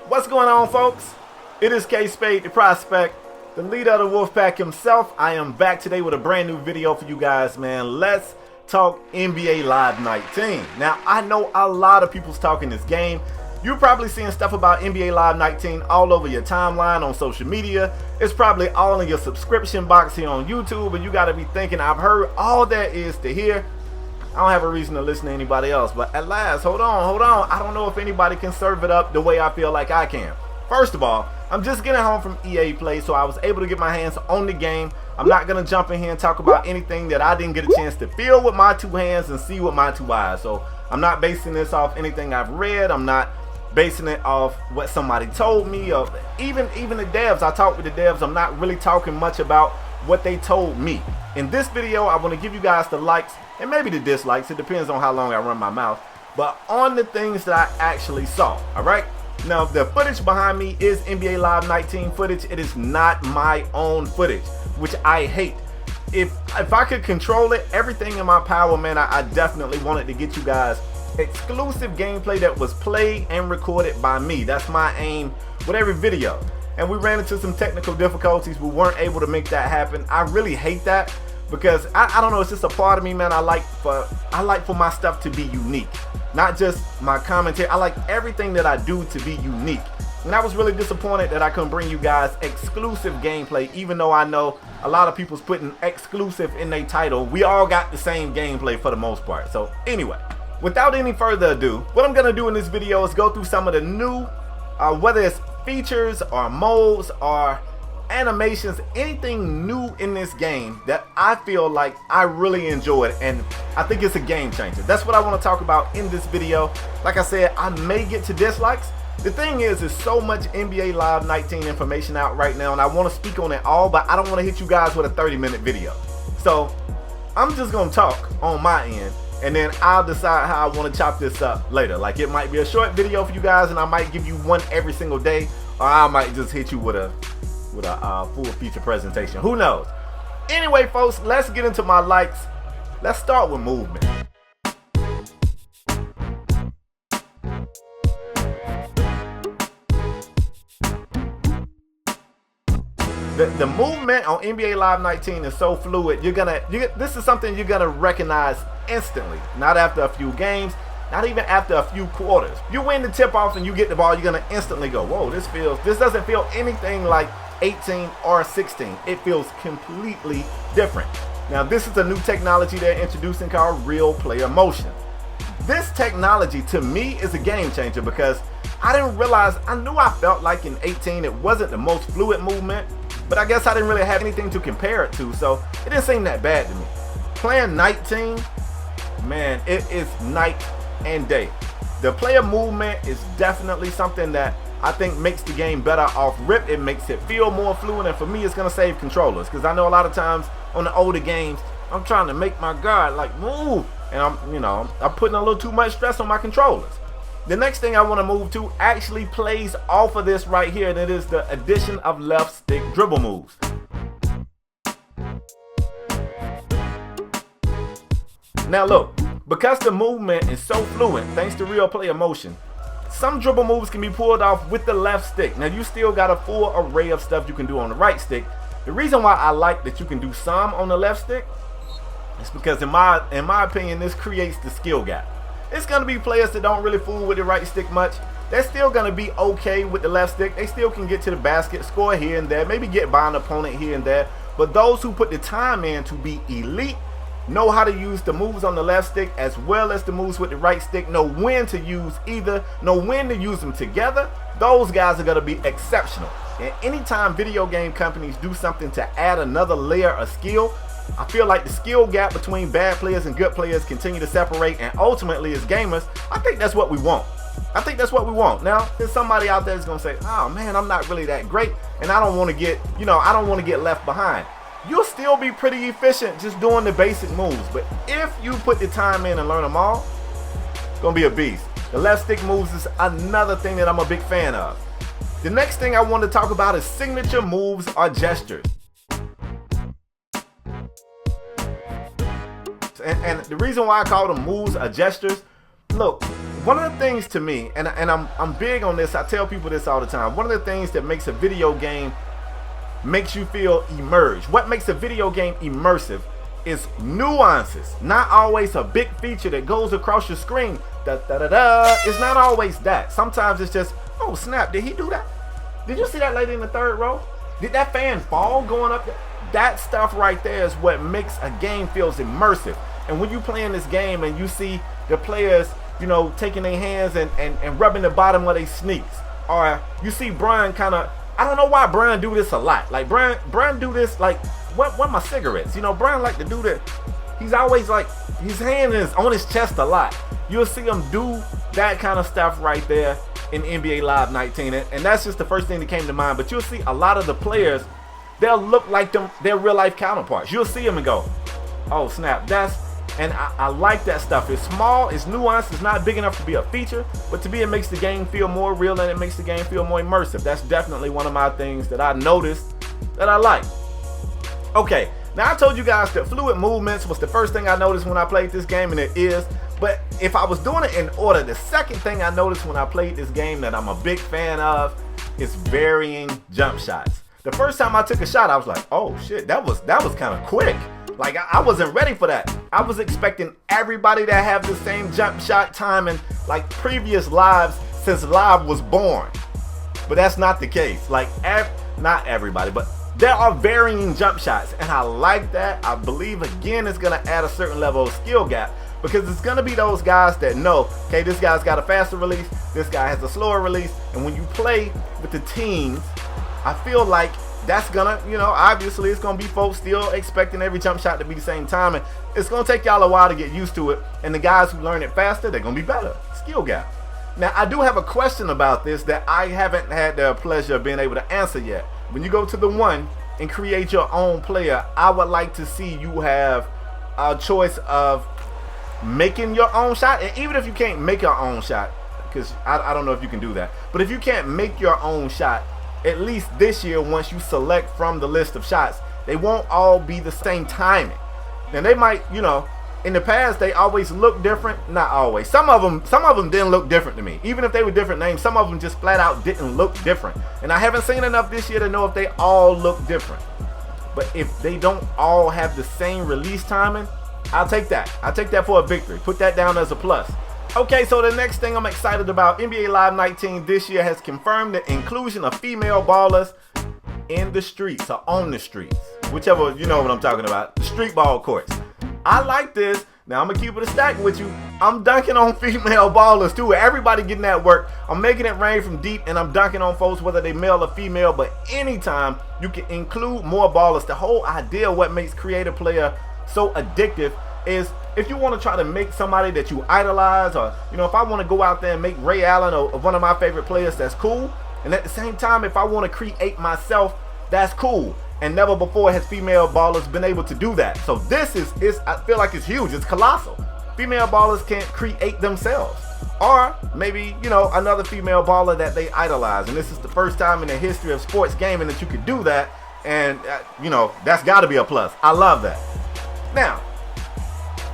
What's going on, folks? It is KspadeTheProspect, the leader of the wolf pack himself. I am back today with a brand new video for you guys, man. Let's talk NBA Live 19. Now, I know a lot of people's talking this game. You're probably seeing stuff about NBA Live 19 all over your timeline on social media. It's probably all in your subscription box here on YouTube, and you got to be thinking, I've heard all there is to hear. I don't have a reason to listen to anybody else, but at last, hold on. I don't know if anybody can serve it up the way I feel like I can. First of all, I'm just getting home from EA Play, so I was able to get my hands on the game. I'm not going to jump in here and talk about anything that I didn't get a chance to feel with my two hands and see with my two eyes. So I'm not basing this off anything I've read. I'm not basing it off what somebody told me, or even the devs. I talked with the devs. I'm not really talking much about what they told me. In this video, I want to give you guys the likes and maybe the dislikes. It depends on how long I run my mouth, but on the things that I actually saw. All right, now the footage behind me is NBA Live 19 footage. It is not my own footage, which I hate. If I could control it, everything in my power, man, I definitely wanted to get you guys exclusive gameplay that was played and recorded by me. That's my aim with every video, and we ran into some technical difficulties. We weren't able to make that happen. I really hate that, because I don't know, it's just a part of me, man. I like for my stuff to be unique, not just my commentary. I like everything that I do to be unique, and I was really disappointed that I couldn't bring you guys exclusive gameplay, even though I know a lot of people's putting exclusive in their title. We all got the same gameplay for the most part. So anyway, without any further ado, what I'm gonna do in this video is go through some of the new, whether it's features or modes or animations, anything new in this game that I feel like I really enjoyed, and I think it's a game changer. That's what I want to talk about in this video. Like I said, I may get to dislikes. The thing is, there's so much NBA Live 19 information out right now, and I want to speak on it all, but I don't want to hit you guys with a 30-minute video. So I'm just gonna talk on my end, and then I'll decide how I want to chop this up later. Like, it might be a short video for you guys, and I might give you one every single day, or I might just hit you with a full feature presentation. Who knows? Anyway, folks, let's get into my likes. Let's start with movement. The movement on NBA Live 19 is so fluid. This is something you're gonna recognize instantly. Not after a few games, not even after a few quarters. You win the tip off and you get the ball, you're gonna instantly go, whoa, this doesn't feel anything like 18 or 16. It feels completely different. Now, this is a new technology they're introducing called real player motion. This technology to me is a game changer, because I didn't realize, I knew I felt like in 18 it wasn't the most fluid movement, but I guess I didn't really have anything to compare it to, so it didn't seem that bad to me. Playing 19, man, it is night and day. The player movement is definitely something that I think makes the game better off rip. It makes it feel more fluid, and for me, it's gonna save controllers, because I know a lot of times on the older games, I'm trying to make my guard like move, and I'm putting a little too much stress on my controllers. The next thing I want to move to actually plays off of this right here, and it is the addition of left stick dribble moves. Now look, because the movement is so fluid thanks to real player motion, some dribble moves can be pulled off with the left stick. Now, you still got a full array of stuff you can do on the right stick. The reason why I like that you can do some on the left stick is because in my opinion, this creates the skill gap. It's going to be players that don't really fool with the right stick much. They're still going to be okay with the left stick. They still can get to the basket, score here and there, maybe get by an opponent here and there. But those who put the time in to be elite, know how to use the moves on the left stick as well as the moves with the right stick, know when to use either, know when to use them together, those guys are going to be exceptional. And anytime video game companies do something to add another layer of skill, I feel like the skill gap between bad players and good players continue to separate, and ultimately as gamers, I think that's what we want. I think that's what we want. Now, there's somebody out there that's going to say, oh man, I'm not really that great, and I don't want to get, I don't want to get left behind. You'll still be pretty efficient just doing the basic moves, but if you put the time in and learn them all, it's gonna be a beast. The left stick moves is another thing that I'm a big fan of. The next thing I want to talk about is signature moves or gestures. And the reason why I call them moves or gestures, look, One of the things to me, and I'm big on this, I tell people this all the time, one of the things that makes a video game makes you feel immersed. What makes a video game immersive is nuances, not always a big feature that goes across your screen. It's not always that. Sometimes it's just, oh snap, did he do that? Did you see that lady in the third row? Did that fan fall going up there? That stuff right there is what makes a game feels immersive. And when you playing this game and you see the players, you know, taking their hands and rubbing the bottom of their sneaks, or you see Brian kind of, I don't know why Brian do this a lot. Like Brian do this like, what my cigarettes? You know, Brian like to do that. He's always like, his hand is on his chest a lot. You'll see him do that kind of stuff right there in NBA Live 19. And that's just the first thing that came to mind. But you'll see a lot of the players, they'll look like their real life counterparts. You'll see them and go, oh snap, and I like that stuff. It's small, it's nuanced, it's not big enough to be a feature, but to me it makes the game feel more real and it makes the game feel more immersive. That's definitely one of my things that I noticed that I like. Okay, now I told you guys that fluid movements was the first thing I noticed when I played this game, and it is. But if I was doing it in order, the second thing I noticed when I played this game that I'm a big fan of is varying jump shots. The first time I took a shot, I was like, oh shit, that was kind of quick. Like, I wasn't ready for that. I was expecting everybody to have the same jump shot timing like previous lives since Live was born. But that's not the case. Like, not everybody, but there are varying jump shots. And I like that. I believe, again, it's going to add a certain level of skill gap. Because it's going to be those guys that know, okay, this guy's got a faster release, this guy has a slower release. And when you play with the teams, I feel like that's gonna, you know, obviously it's gonna be folks still expecting every jump shot to be the same time, and it's gonna take y'all a while to get used to it. And the guys who learn it faster, they're gonna be better. Skill gap. Now, I do have a question about this that I haven't had the pleasure of being able to answer yet. When you go to the one and create your own player, I would like to see you have a choice of making your own shot. And even if you can't make your own shot, because I don't know if you can do that, but if you can't make your own shot, at least this year, once you select from the list of shots, they won't all be the same timing. And they might, you know, in the past they always look different. Not always. Some of them didn't look different to me. Even if they were different names, some of them just flat out didn't look different. And I haven't seen enough this year to know if they all look different. But if they don't all have the same release timing, I'll take that. I'll take that for a victory. Put that down as a plus. Okay, so the next thing I'm excited about, NBA Live 19 this year has confirmed the inclusion of female ballers in the streets, or on the streets, whichever, you know what I'm talking about, the street ball courts. I like this. Now I'm gonna keep it a stack with you. I'm dunking on female ballers too. Everybody getting that work. I'm making it rain from deep, and I'm dunking on folks whether they male or female. But anytime you can include more ballers, the whole idea of what makes creative player so addictive is if you want to try to make somebody that you idolize, or, you know, if I want to go out there and make Ray Allen or one of my favorite players, that's cool. And at the same time, if I want to create myself, that's cool. And never before has female ballers been able to do that. So this is I feel like it's huge. It's colossal. Female ballers can't create themselves. Or maybe, you know, another female baller that they idolize. And this is the first time in the history of sports gaming that you could do that. And, you know, that's got to be a plus. I love that. Now,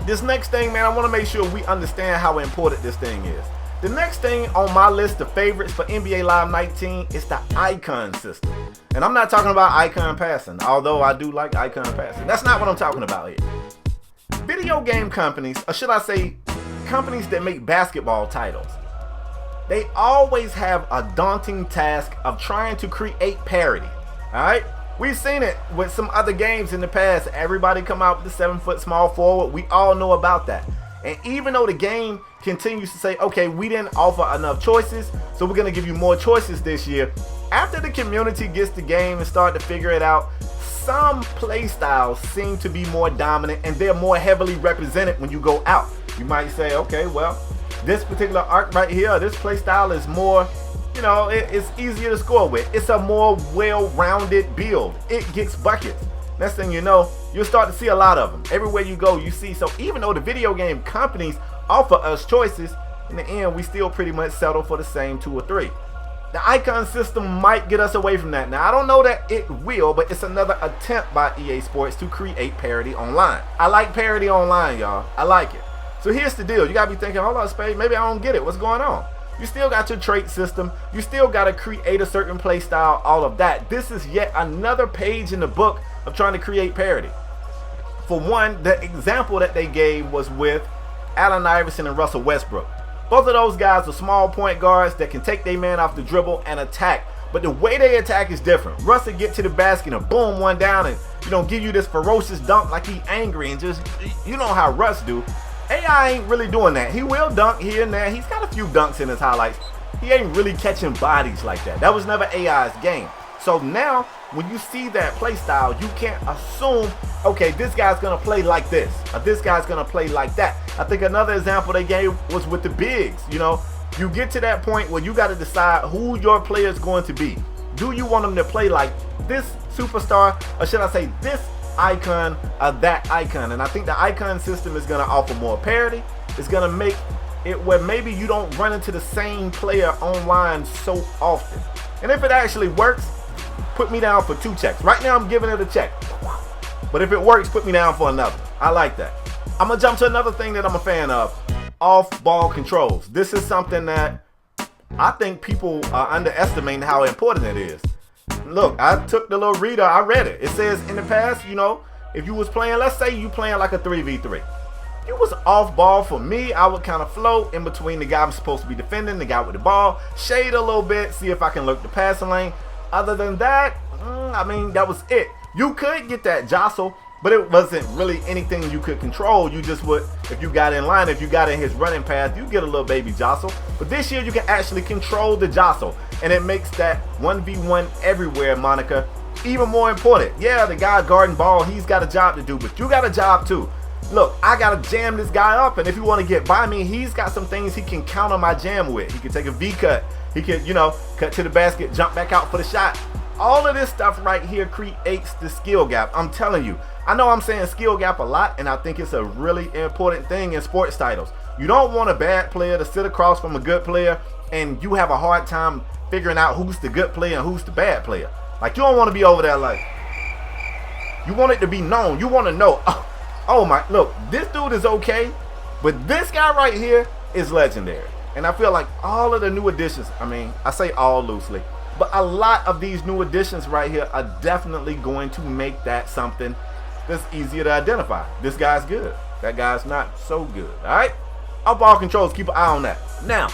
this next thing, man, I want to make sure we understand how important this thing is. The next thing on my list of favorites for NBA Live 19 is the icon system. And I'm not talking about icon passing, although I do like icon passing. That's not what I'm talking about here. Video game companies, or should I say companies that make basketball titles, they always have a daunting task of trying to create parity. All right? We've seen it with some other games in the past. Everybody come out with the 7-foot small forward. We all know about that. And even though the game continues to say, okay, we didn't offer enough choices, so we're going to give you more choices this year. After the community gets the game and start to figure it out, some play styles seem to be more dominant, and they're more heavily represented when you go out. You might say, okay, well, this particular arc right here, this play style is more, you know, it's easier to score with. It's a more well-rounded build. It gets buckets. Next thing you know, you'll start to see a lot of them. Everywhere you go, you see. So even though the video game companies offer us choices, in the end, we still pretty much settle for the same 2 or 3. The icon system might get us away from that. Now, I don't know that it will, but it's another attempt by EA Sports to create parity online. I like parity online, y'all. I like it. So here's the deal. You got to be thinking, hold on, Spade, maybe I don't get it. What's going on? You still got your trait system. You still got to create a certain play style, all of that. This is yet another page in the book of trying to create parity. For one, the example that they gave was with Allen Iverson and Russell Westbrook. Both of those guys are small point guards that can take their man off the dribble and attack. But the way they attack is different. Russell get to the basket and boom, one down and, give you this ferocious dunk like he angry and just, you know how Russ do. AI ain't really doing that. He will dunk here and there. He's got a few dunks in his highlights. He ain't really catching bodies like that. That was never AI's game. So now, when you see that play style, you can't assume, okay, this guy's going to play like this, or this guy's going to play like that. I think another example they gave was with the bigs. You get to that point where you got to decide who your player is going to be. Do you want them to play like this superstar, or should I say this icon or that icon? And I think the icon system is going to offer more parity. It's going to make it where maybe you don't run into the same player online so often. And if it actually works, put me down for 2 checks. Right now I'm giving it a check. But if it works, put me down for another. I like that. I'm going to jump to another thing that I'm a fan of. Off-ball controls. This is something that I think people are underestimating how important it is. Look, I took the little reader, I read it. It says in the past, if you was playing, let's say you playing like a 3v3. It was off ball for me. I would kind of float in between the guy I'm supposed to be defending, the guy with the ball, shade a little bit, see if I can lurk the passing lane. Other than that, that was it. You could get that jostle, but it wasn't really anything you could control. You just would, if you got in line, if you got in his running path, you get a little baby jostle. But this year you can actually control the jostle, and it makes that 1v1 everywhere, Monica, even more important. Yeah, the guy guarding ball, he's got a job to do, but you got a job too. Look, I got to jam this guy up, and if you want to get by me, he's got some things he can counter my jam with. He can take a V-cut. He can, cut to the basket, jump back out for the shot. All of this stuff right here creates the skill gap. I'm telling you. I know I'm saying skill gap a lot, and I think it's a really important thing in sports titles. You don't want a bad player to sit across from a good player, and you have a hard time figuring out who's the good player and who's the bad player. Like, you don't want to be over there like, you want it to be known. You want to know, oh my, look, this dude is okay, but this guy right here is legendary. And I feel like all of the new additions, I say all loosely, but a lot of these new additions right here are definitely going to make that something that's easier to identify. This guy's good. That guy's not so good. All right? Off-ball controls, keep an eye on that. Now,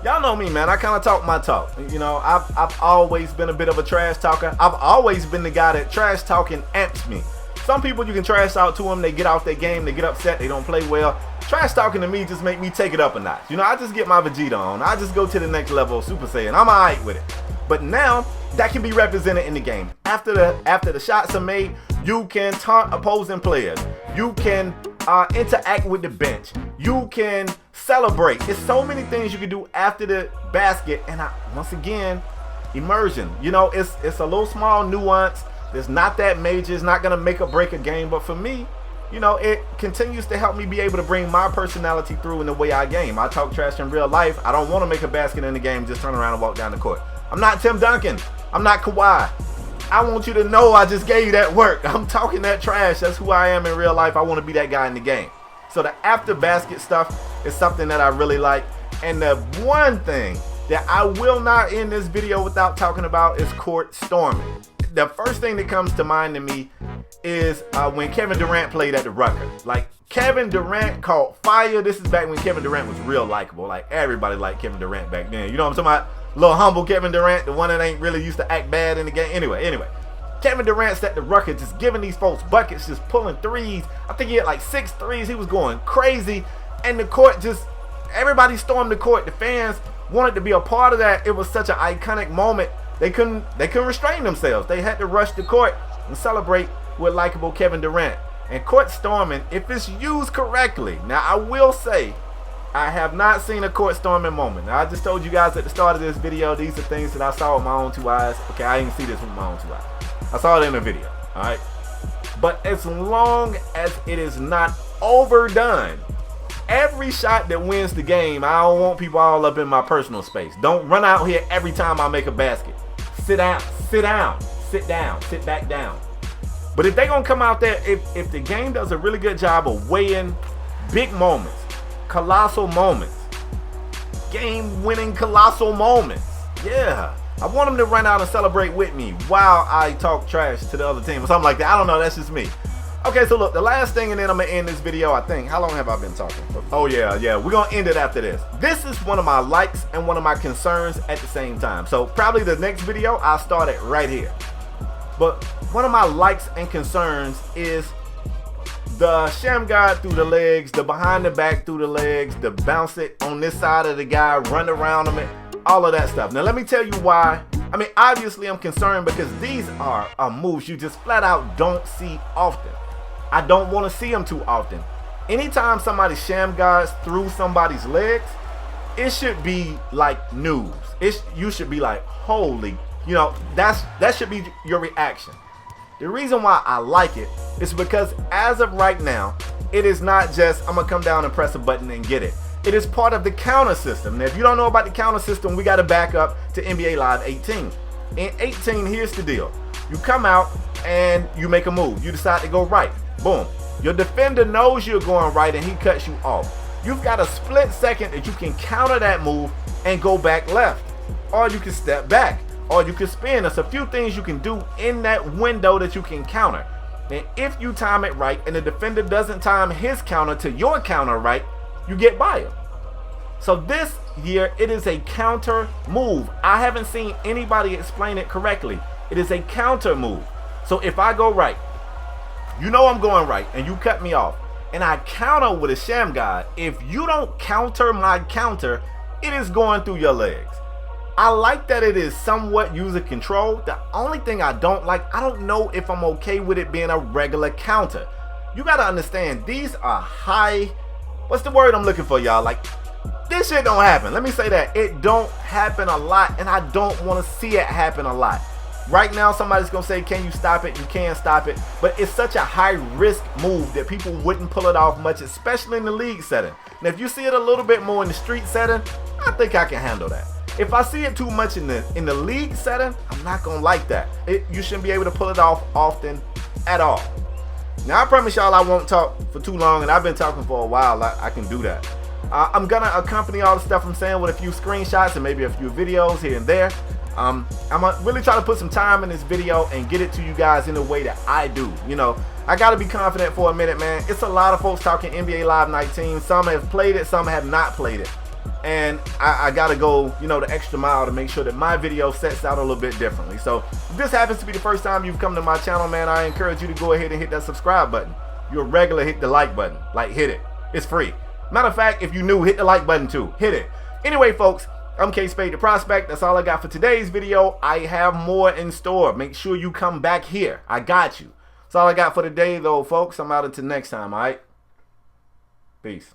y'all know me, man. I kind of talk my talk. I've always been a bit of a trash talker. I've always been the guy that trash talking amps me. Some people, you can trash out to them, they get off their game, they get upset, they don't play well. Trash talking to me just make me take it up a notch. I just get my Vegeta on. I just go to the next level of Super Saiyan. I'm alright with it. But now, that can be represented in the game. After the shots are made, you can taunt opposing players. You can interact with the bench. You can celebrate. It's so many things you can do after the basket. And once again, immersion. It's a little small nuance. It's not that major. It's not going to make or break a game. But for me, it continues to help me be able to bring my personality through in the way I game. I talk trash in real life. I don't want to make a basket in the game, just turn around and walk down the court. I'm not Tim Duncan. I'm not Kawhi. I want you to know I just gave you that work. I'm talking that trash. That's who I am in real life. I want to be that guy in the game. So the after basket stuff is something that I really like. And the one thing that I will not end this video without talking about is court storming. The first thing that comes to mind to me is when Kevin Durant played at the Rutgers. Like, Kevin Durant caught fire. This is back when Kevin Durant was real likable. Like, everybody liked Kevin Durant back then. You know what I'm talking about? Little humble Kevin Durant, the one that ain't really used to act bad in the game. Anyway, Kevin Durant's at the Rutgers, just giving these folks buckets, just pulling threes. I think he had like 6 threes. He was going crazy. And the court everybody stormed the court. The fans wanted to be a part of that. It was such an iconic moment. They couldn't restrain themselves. They had to rush the court and celebrate with likable Kevin Durant. And court storming, if it's used correctly. Now, I will say, I have not seen a court storming moment. Now, I just told you guys at the start of this video, these are things that I saw with my own 2 eyes. Okay, I didn't see this with my own 2 eyes. I saw it in a video, all right? But as long as it is not overdone, every shot that wins the game, I don't want people all up in my personal space. Don't run out here every time I make a basket. Sit down, sit down, sit down, sit back down. But if they're going to come out there, if the game does a really good job of weighing big moments, colossal moments. Game-winning colossal moments. Yeah. I want them to run out and celebrate with me while I talk trash to the other team or something like that. I don't know. That's just me. Okay, so look, the last thing, and then I'm going to end this video, I think. How long have I been talking? Oh, yeah. We're going to end it after this. This is one of my likes and one of my concerns at the same time. So probably the next video, I'll start it right here. But one of my likes and concerns is the Shem Guy through the legs, the behind the back through the legs, the bounce it on this side of the guy, run around him, all of that stuff. Now, let me tell you why. I mean, obviously, I'm concerned because these are moves you just flat out don't see often. I don't want to see them too often. Anytime somebody Shem Guys through somebody's legs, it should be like news. You should be like, holy, that should be your reaction. The reason why I like it is because as of right now, it is not just I'm gonna come down and press a button and get it. It is part of the counter system. Now, if you don't know about the counter system, we got to back up to NBA Live 18. In 18, here's the deal. You come out and you make a move. You decide to go right. Boom. Your defender knows you're going right and he cuts you off. You've got a split second that you can counter that move and go back left. Or you can step back. Or you can spin. There's a few things you can do in that window that you can counter. And if you time it right and the defender doesn't time his counter to your counter right, you get by him. So this year, it is a counter move. I haven't seen anybody explain it correctly. It is a counter move. So if I go right, you know I'm going right, and you cut me off, and I counter with a Shem Guy, if you don't counter my counter, it is going through your legs. I like that it is somewhat user control. The only thing I don't like, I don't know if I'm okay with it being a regular counter. You got to understand, these are high, what's the word I'm looking for, y'all? Like, this shit don't happen. Let me say that. It don't happen a lot, and I don't want to see it happen a lot. Right now, somebody's going to say, can you stop it? You can stop it. But it's such a high-risk move that people wouldn't pull it off much, especially in the league setting. Now, if you see it a little bit more in the street setting, I think I can handle that. If I see it too much in the league setting, I'm not going to like that. You shouldn't be able to pull it off often at all. Now, I promise y'all I won't talk for too long, and I've been talking for a while. I can do that. I'm going to accompany all the stuff I'm saying with a few screenshots and maybe a few videos here and there. I'm going to really try to put some time in this video and get it to you guys in the way that I do. I got to be confident for a minute, man. It's a lot of folks talking NBA Live 19. Some have played it, some have not played it. And I got to go, the extra mile to make sure that my video sets out a little bit differently. So if this happens to be the first time you've come to my channel, man, I encourage you to go ahead and hit that subscribe button. You're a regular, hit the like button. Like, hit it. It's free. Matter of fact, if you're new, hit the like button too. Hit it. Anyway, folks, I'm KspadeTheProspect. That's all I got for today's video. I have more in store. Make sure you come back here. I got you. That's all I got for today, though, folks. I'm out until next time, all right? Peace.